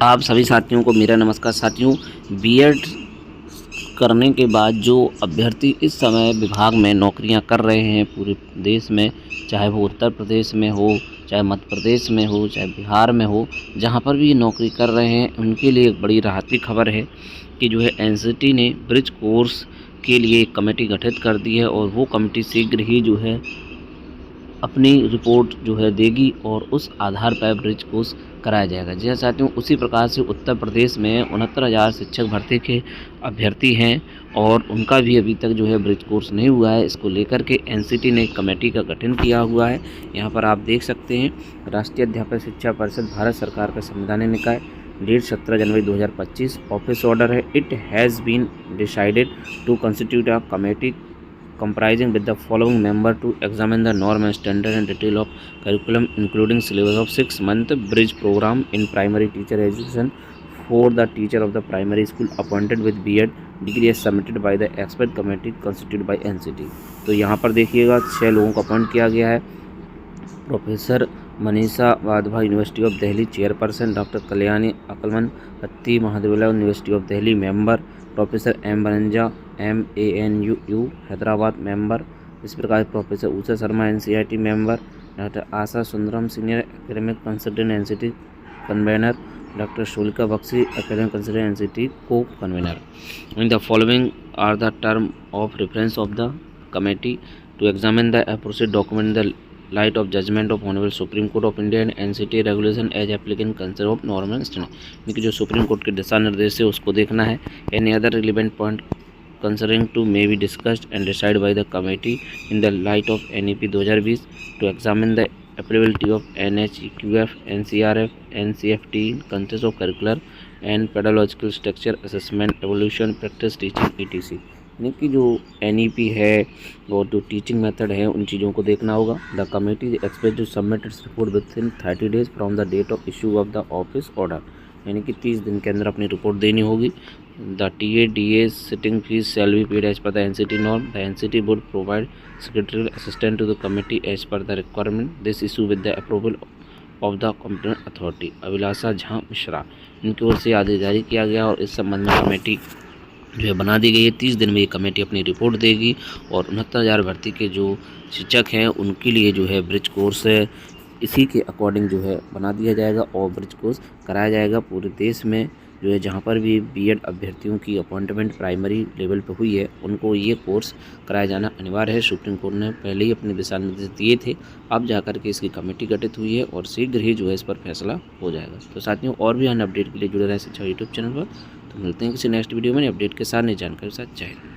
आप सभी साथियों को मेरा नमस्कार। साथियों, बीएड करने के बाद जो अभ्यर्थी इस समय विभाग में नौकरियां कर रहे हैं पूरे देश में, चाहे वो उत्तर प्रदेश में हो, चाहे मध्य प्रदेश में हो, चाहे बिहार में हो, जहां पर भी ये नौकरी कर रहे हैं उनके लिए एक बड़ी राहत की खबर है कि जो है एनसीटी ने ब्रिज कोर्स के लिए एक कमेटी गठित कर दी है और वो कमेटी शीघ्र ही जो है अपनी रिपोर्ट जो है देगी और उस आधार पर ब्रिज कोर्स कराया जाएगा। जी हाँ साथियों, उसी प्रकार से उत्तर प्रदेश में 69,000 शिक्षक भर्ती के अभ्यर्थी हैं और उनका भी अभी तक जो है ब्रिज कोर्स नहीं हुआ है। इसको लेकर के एनसीटी ने एक कमेटी का गठन किया हुआ है। यहाँ पर आप देख सकते हैं, राष्ट्रीय अध्यापक शिक्षा परिषद भारत सरकार का संवैधानिक निकाय, डेट 17 जनवरी 2025। ऑफिस ऑर्डर है, it has been decided to constitute a committee comprising with the following member to examine the norm and standard and detail of curriculum including syllabus of 6-month bridge program in primary teacher education for the teacher of the primary school appointed with B.Ed degree as submitted by the expert committee constituted by NCT। तो यहाँ पर देखिएगा 6 लोगों को appoint किया गया है। Professor Manisha Wadhwa university of Delhi chairperson, doctor Kalyani Akalman Aditi Mahavidyalaya university of Delhi member, professor M बनंजा MANU हैदराबाद मेंबर। इस प्रकार professor Usha Sharma NCERT member, doctor Asha Sundaram senior academic consultant NCT convener, doctor शुल्का Bakshi academic consultant NCT co-convener. In the following are the term of reference of the committee to examine the appropriate document the light of judgement of honourable supreme court of India and NCT regulation as applicant consider of normal standard. इनकी जो supreme court के दिशा निर्देश है उसको देखना है। Any other relevant point concerning to may be discussed and decided by the committee in the light of NEP 2020 to examine the applicability of NHEQF, NCRF, NCFT in context of curricular and pedagogical structure, assessment, evolution, practice, teaching, etc। यानी कि जो NEP है और जो teaching method है उन चीज़ों को देखना होगा। The committee expect to submit its report within 30 days from the date of issue of the office order, यानी कि 30 दिन के अंदर अपनी रिपोर्ट देनी होगी। The TADA sitting fees shall be paid as per the NCT norm. The NCT board provide secretarial assistant to the committee as per the requirement. This issue with the approval of the competent authority. Abhilasha Jha Mishra, इनकी ओर से आदेश जारी किया गया और इस संबंध में कमेटी जो है बना दी गई है। 30 दिन में ये कमेटी अपनी रिपोर्ट देगी और 69,000 भर्ती के जो शिक्षक हैं उनके लिए जो है ब्रिज कोर्स है इसी के अकॉर्डिंग जो है बना दिया जाएगा और ब्रिज कोर्स कराया जाएगा पूरे देश में। जो है जहाँ पर भी बीएड अभ्यर्थियों की अपॉइंटमेंट प्राइमरी लेवल पर हुई है उनको ये कोर्स कराया जाना अनिवार्य है। सुप्रीम कोर्ट ने पहले ही अपने दिशा निर्देश दिए थे, अब जाकर के इसकी कमेटी गठित हुई है और शीघ्र ही जो है इस पर फैसला हो जाएगा। तो साथियों, और भी अन्य अपडेट के लिए जुड़े रहें शिक्षा यूट्यूब चैनल पर। तो मिलते हैं किसी नेक्स्ट वीडियो में अपडेट के साथ, नई जानकारी के साथ। जय हिंद।